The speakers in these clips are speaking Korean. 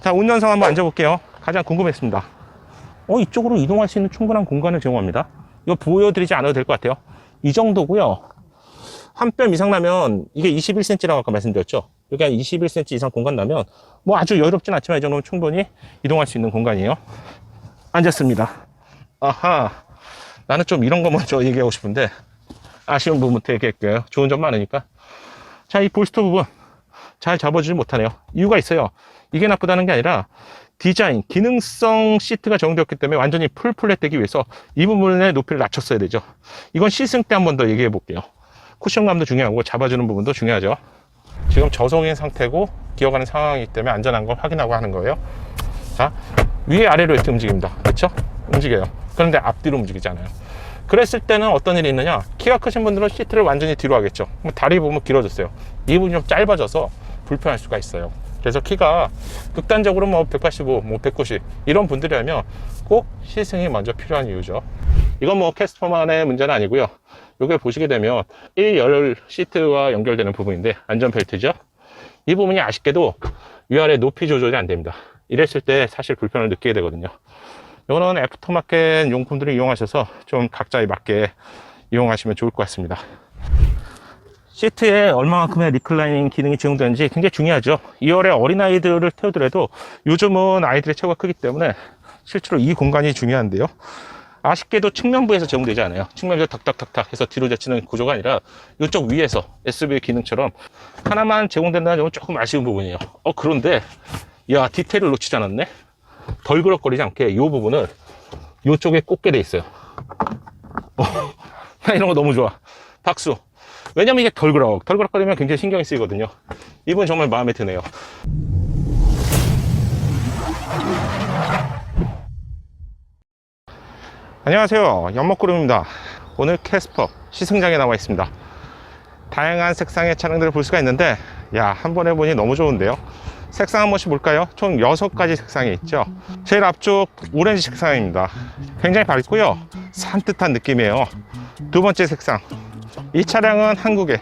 자, 운전석 한번 앉아볼게요. 가장 궁금했습니다. 이쪽으로 이동할 수 있는 충분한 공간을 제공합니다. 이거 보여드리지 않아도 될 것 같아요. 이 정도고요. 한 뼘 이상 나면, 이게 21cm라고 아까 말씀드렸죠. 여기 한 21cm 이상 공간 나면 뭐 아주 여유롭진 않지만 이 정도면 충분히 이동할 수 있는 공간이에요. 앉았습니다. 아하, 나는 좀 이런 거 먼저 얘기하고 싶은데 아쉬운 부분부터 얘기할게요. 좋은 점 많으니까. 자, 이 볼스터 부분 잘 잡아주지 못하네요. 이유가 있어요. 이게 나쁘다는 게 아니라 디자인, 기능성 시트가 적용되었기 때문에 완전히 풀플랫 되기 위해서 이 부분의 높이를 낮췄어야 되죠. 이건 시승 때 한 번 더 얘기해 볼게요. 쿠션감도 중요하고 잡아주는 부분도 중요하죠. 지금 저속인 상태고 기어가는 상황이기 때문에 안전한 걸 확인하고 하는 거예요. 자, 위에 아래로 이렇게 움직입니다. 그렇죠? 움직여요. 그런데 앞뒤로 움직이지 않아요. 그랬을 때는 어떤 일이 있느냐, 키가 크신 분들은 시트를 완전히 뒤로 하겠죠. 다리 보면 길어졌어요. 이 부분이 좀 짧아져서 불편할 수가 있어요. 그래서 키가 극단적으로 뭐 185, 뭐 190 이런 분들이라면 꼭 시승이 먼저 필요한 이유죠. 이건 뭐 캐스퍼만의 문제는 아니고요. 이걸 보시게 되면 1열 시트와 연결되는 부분인데 안전벨트죠. 이 부분이 아쉽게도 위아래 높이 조절이 안 됩니다. 이랬을 때 사실 불편을 느끼게 되거든요. 이거는 애프터마켓 용품들을 이용하셔서 좀 각자에 맞게 이용하시면 좋을 것 같습니다. 시트에 얼마만큼의 리클라이닝 기능이 적용되는지 굉장히 중요하죠. 2열에 어린아이들을 태우더라도 요즘은 아이들의 체구가 크기 때문에 실제로 이 공간이 중요한데요. 아쉽게도 측면부에서 제공되지 않아요. 측면부에서 탁탁탁탁 해서 뒤로 제치는 구조가 아니라 이쪽 위에서 SUV 기능처럼 하나만 제공된다는 점은 조금 아쉬운 부분이에요. 그런데 야, 디테일을 놓치지 않았네. 덜그럭거리지 않게 이 부분을 이쪽에 꽂게 돼 있어요. 나 이런 거 너무 좋아. 박수. 왜냐면 이게 덜그럭거리면 굉장히 신경이 쓰이거든요. 이분 정말 마음에 드네요. 안녕하세요, 연목구름입니다. 오늘 캐스퍼 시승장에 나와 있습니다. 다양한 색상의 차량들을 볼 수가 있는데, 야, 한 번에 보니 너무 좋은데요. 색상 한 번씩 볼까요? 총 6가지 색상이 있죠. 제일 앞쪽 오렌지 색상입니다. 굉장히 밝고요, 산뜻한 느낌이에요. 두 번째 색상, 이 차량은 한국의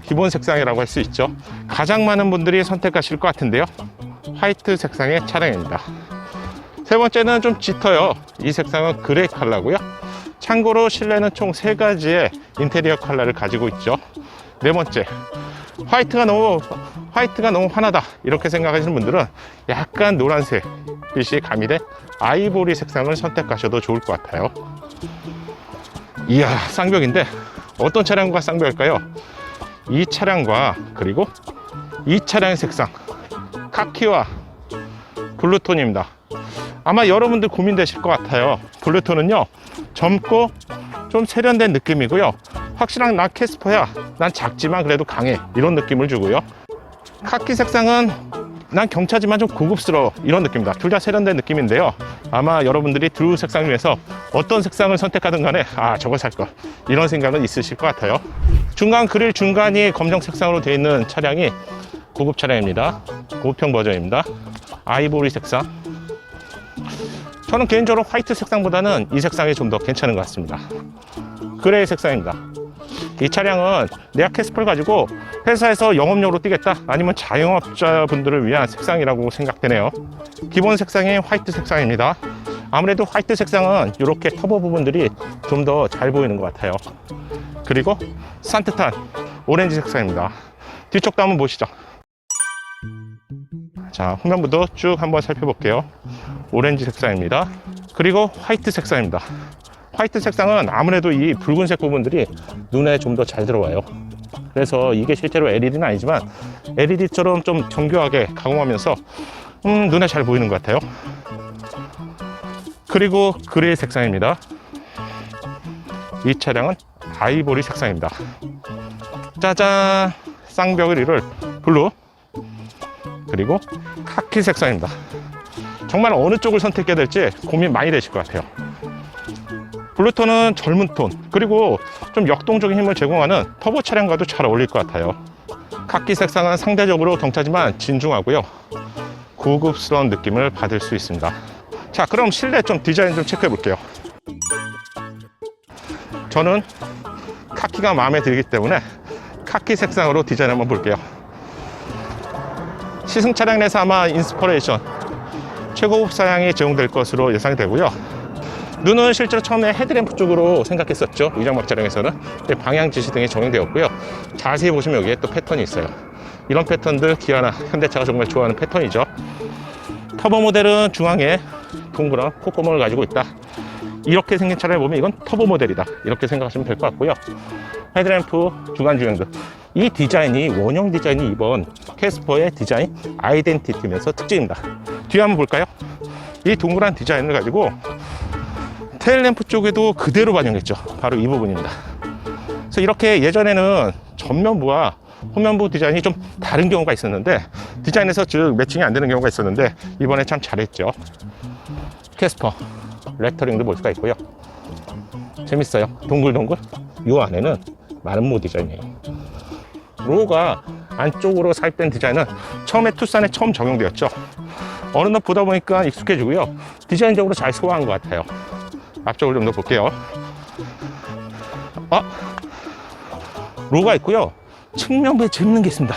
기본 색상이라고 할 수 있죠. 가장 많은 분들이 선택하실 것 같은데요, 화이트 색상의 차량입니다. 세 번째는 좀 짙어요. 이 색상은 그레이 컬러고요. 참고로 실내는 총 3가지의 인테리어 컬러를 가지고 있죠. 네 번째, 화이트가 너무 환하다 이렇게 생각하시는 분들은 약간 노란색 빛이 가미된 아이보리 색상을 선택하셔도 좋을 것 같아요. 이야, 쌍벽인데 어떤 차량과 쌍벽일까요? 이 차량과 그리고 이 차량의 색상, 카키와 블루톤입니다. 아마 여러분들 고민되실 것 같아요. 블루톤은요, 젊고 좀 세련된 느낌이고요, 확실한 나 캐스퍼야, 난 작지만 그래도 강해, 이런 느낌을 주고요. 카키 색상은 난 경차지만 좀 고급스러워, 이런 느낌입니다. 둘 다 세련된 느낌인데요, 아마 여러분들이 두 색상 중에서 어떤 색상을 선택하든 간에 저거 살걸, 이런 생각은 있으실 것 같아요. 중간 그릴 중간이 검정 색상으로 되어 있는 차량이 고급 차량입니다. 고급형 버전입니다. 아이보리 색상. 저는 개인적으로 화이트 색상보다는 이 색상이 좀 더 괜찮은 것 같습니다. 그레이 색상입니다. 이 차량은 내가 캐스퍼를 가지고 회사에서 영업용으로 뛰겠다, 아니면 자영업자분들을 위한 색상이라고 생각되네요. 기본 색상이 화이트 색상입니다. 아무래도 화이트 색상은 이렇게 터보 부분들이 좀 더 잘 보이는 것 같아요. 그리고 산뜻한 오렌지 색상입니다. 뒤쪽도 한번 보시죠. 자, 후면부도 쭉 한번 살펴볼게요. 오렌지 색상입니다. 그리고 화이트 색상입니다. 화이트 색상은 아무래도 이 붉은색 부분들이 눈에 좀 더 잘 들어와요. 그래서 이게 실제로 LED는 아니지만 LED처럼 좀 정교하게 가공하면서 눈에 잘 보이는 것 같아요. 그리고 그레이 색상입니다. 이 차량은 아이보리 색상입니다. 짜잔, 쌍벽을 이룰 블루, 그리고 카키 색상입니다. 정말 어느 쪽을 선택해야 될지 고민 많이 되실 것 같아요. 블루톤은 젊은 톤, 그리고 좀 역동적인 힘을 제공하는 터보 차량과도 잘 어울릴 것 같아요. 카키 색상은 상대적으로 경차지만 진중하고요, 고급스러운 느낌을 받을 수 있습니다. 자, 그럼 실내 좀 디자인 좀 체크해 볼게요. 저는 카키가 마음에 들기 때문에 카키 색상으로 디자인 한번 볼게요. 시승 차량 내에서 아마 인스퍼레이션, 최고급 사양이 제공될 것으로 예상이 되고요. 눈은 실제로 처음에 헤드램프 쪽으로 생각했었죠. 위장막 차량에서는. 방향 지시 등이 적용되었고요. 자세히 보시면 여기에 또 패턴이 있어요. 이런 패턴들 기아나 현대차가 정말 좋아하는 패턴이죠. 터보 모델은 중앙에 동그란 콧구멍을 가지고 있다. 이렇게 생긴 차량을 보면 이건 터보 모델이다. 이렇게 생각하시면 될 것 같고요. 헤드램프, 중간 주행등. 이 디자인이 원형 디자인이 이번 캐스퍼의 디자인 아이덴티티면서 특징입니다. 뒤에 한번 볼까요? 이 동그란 디자인을 가지고 테일램프 쪽에도 그대로 반영했죠. 바로 이 부분입니다. 그래서 이렇게 예전에는 전면부와 후면부 디자인이 좀 다른 경우가 있었는데, 디자인에서 즉 매칭이 안 되는 경우가 있었는데, 이번에 참 잘했죠. 캐스퍼 레터링도 볼 수가 있고요. 재밌어요. 동글동글. 이 안에는 마름모 디자인이에요. 로고가 안쪽으로 삽입된 디자인은 처음에 투싼에 처음 적용되었죠. 어느덧 보다 보니까 익숙해지고요. 디자인적으로 잘 소화한 것 같아요. 앞쪽을 좀 더 볼게요. 로고가 있고요. 측면부에 재밌는 게 있습니다.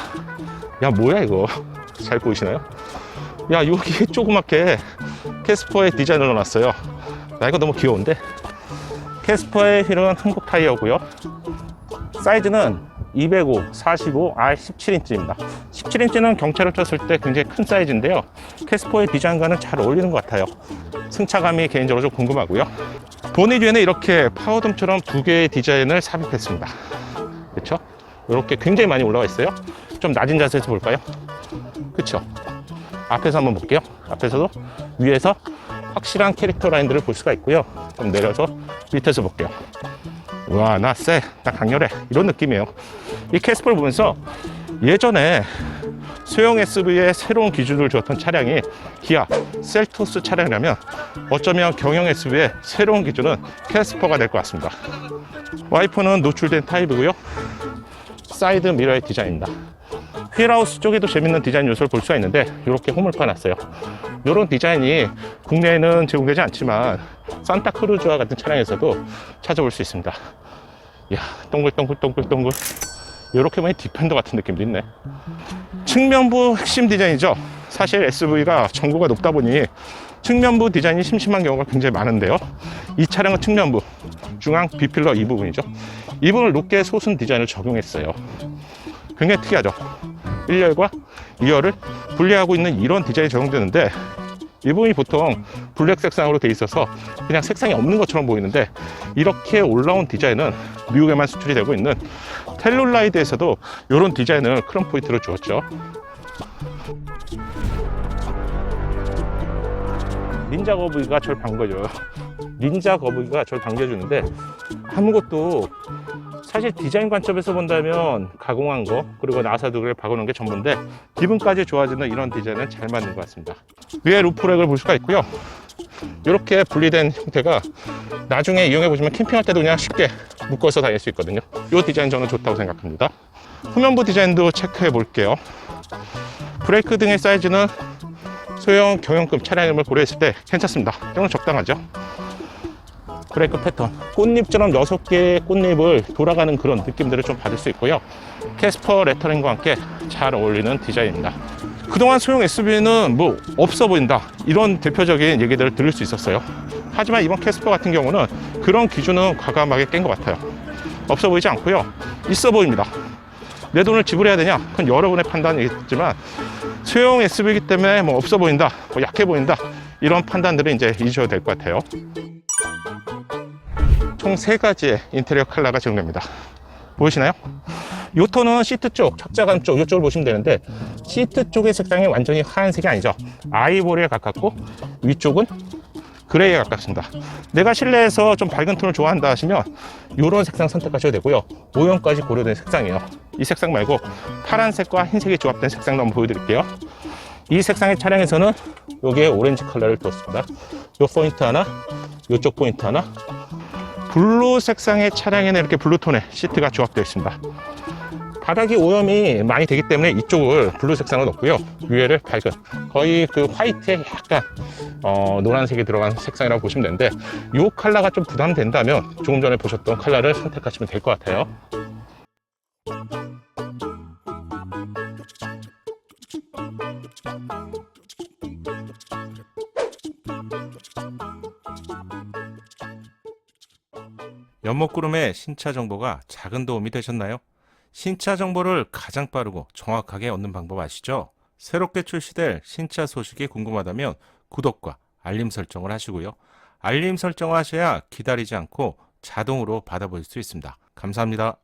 야, 뭐야 이거. 잘 보이시나요? 야, 여기에 조그맣게 캐스퍼의 디자인을 넣어놨어요. 나 이거 너무 귀여운데. 캐스퍼의 휠은 한국 타이어고요. 사이즈는 205, 45, R17인치입니다. 17인치는 경차를 쳤을 때 굉장히 큰 사이즈인데요. 캐스퍼의 디자인과는 잘 어울리는 것 같아요. 승차감이 개인적으로 좀 궁금하고요. 보닛 위에는 이렇게 파워돔처럼 두 개의 디자인을 삽입했습니다. 그렇죠? 이렇게 굉장히 많이 올라와 있어요. 좀 낮은 자세에서 볼까요? 그렇죠? 앞에서 한번 볼게요. 앞에서도 위에서 확실한 캐릭터 라인들을 볼 수가 있고요. 좀 내려서 밑에서 볼게요. 와, 나 쎄, 나 강렬해, 이런 느낌이에요. 이 캐스퍼를 보면서 예전에 소형 SUV의 새로운 기준을 주었던 차량이 기아 셀토스 차량이라면, 어쩌면 경영 SUV의 새로운 기준은 캐스퍼가 될 것 같습니다. 와이퍼는 노출된 타입이고요. 사이드 미러의 디자인입니다. 휠하우스 쪽에도 재밌는 디자인 요소를 볼 수가 있는데, 이렇게 홈을 파놨어요. 이런 디자인이 국내에는 제공되지 않지만 산타크루즈와 같은 차량에서도 찾아볼 수 있습니다. 이야, 동글동글. 이렇게 보니 디펜더 같은 느낌도 있네. 측면부 핵심 디자인이죠. 사실 SUV가 전고가 높다 보니 측면부 디자인이 심심한 경우가 굉장히 많은데요. 이 차량은 측면부, 중앙 B필러 이 부분이죠. 이 부분을 높게 솟은 디자인을 적용했어요. 굉장히 특이하죠. 1열과 2열을 분리하고 있는 이런 디자인이 적용되는데, 이 부분이 보통 블랙 색상으로 돼 있어서 그냥 색상이 없는 것처럼 보이는데, 이렇게 올라온 디자인은 미국에만 수출이 되고 있는 텔룰라이드에서도 이런 디자인을 크롬 포인트로 주었죠. 닌자 거북이가 저를 반겨줘요. 닌자 거북이가 저를 반겨주는데, 아무것도 사실 디자인 관점에서 본다면 가공한 거, 그리고 나사두개를 박아놓은 게 전부인데, 기분까지 좋아지는 이런 디자인은 잘 맞는 것 같습니다. 위에 루프렉을 볼 수가 있고요. 이렇게 분리된 형태가 나중에 이용해 보시면 캠핑할 때도 그냥 쉽게 묶어서 다닐 수 있거든요. 이 디자인 저는 좋다고 생각합니다. 후면부 디자인도 체크해 볼게요. 브레이크 등의 사이즈는 소형 경영급 차량임을 고려했을 때 괜찮습니다. 이건 적당하죠. 브레이크 패턴, 꽃잎처럼 6개의 꽃잎을 돌아가는 그런 느낌들을 좀 받을 수 있고요. 캐스퍼 레터링과 함께 잘 어울리는 디자인입니다. 그동안 소형 SUV는 뭐 없어 보인다, 이런 대표적인 얘기들을 들을 수 있었어요. 하지만 이번 캐스퍼 같은 경우는 그런 기준은 과감하게 깬 것 같아요. 없어 보이지 않고요, 있어 보입니다. 내 돈을 지불해야 되냐? 그건 여러분의 판단이겠지만, 소형 SUV이기 때문에 뭐 없어 보인다, 뭐 약해 보인다, 이런 판단들은 이제 잊으셔도 될 것 같아요. 총 3가지의 인테리어 컬러가 적용됩니다. 보이시나요? 이 톤은 시트 쪽, 착자감 쪽, 이쪽을 보시면 되는데, 시트 쪽의 색상이 완전히 하얀색이 아니죠. 아이보리에 가깝고 위쪽은 그레이에 가깝습니다. 내가 실내에서 좀 밝은 톤을 좋아한다 하시면 이런 색상 선택하셔도 되고요. 오형까지 고려된 색상이에요. 이 색상 말고 파란색과 흰색이 조합된 색상도 한번 보여드릴게요. 이 색상의 차량에서는 여기에 오렌지 컬러를 두었습니다. 이 포인트 하나, 이쪽 포인트 하나. 블루 색상의 차량에는 이렇게 블루톤의 시트가 조합되어 있습니다. 바닥이 오염이 많이 되기 때문에 이쪽을 블루 색상으로 넣고요. 위에를 밝은, 거의 그 화이트에 약간 노란색이 들어간 색상이라고 보시면 되는데, 이 컬러가 좀 부담된다면 조금 전에 보셨던 컬러를 선택하시면 될 것 같아요. 연목구름의 신차 정보가 작은 도움이 되셨나요? 신차 정보를 가장 빠르고 정확하게 얻는 방법 아시죠? 새롭게 출시될 신차 소식이 궁금하다면 구독과 알림 설정을 하시고요. 알림 설정을 하셔야 기다리지 않고 자동으로 받아볼 수 있습니다. 감사합니다.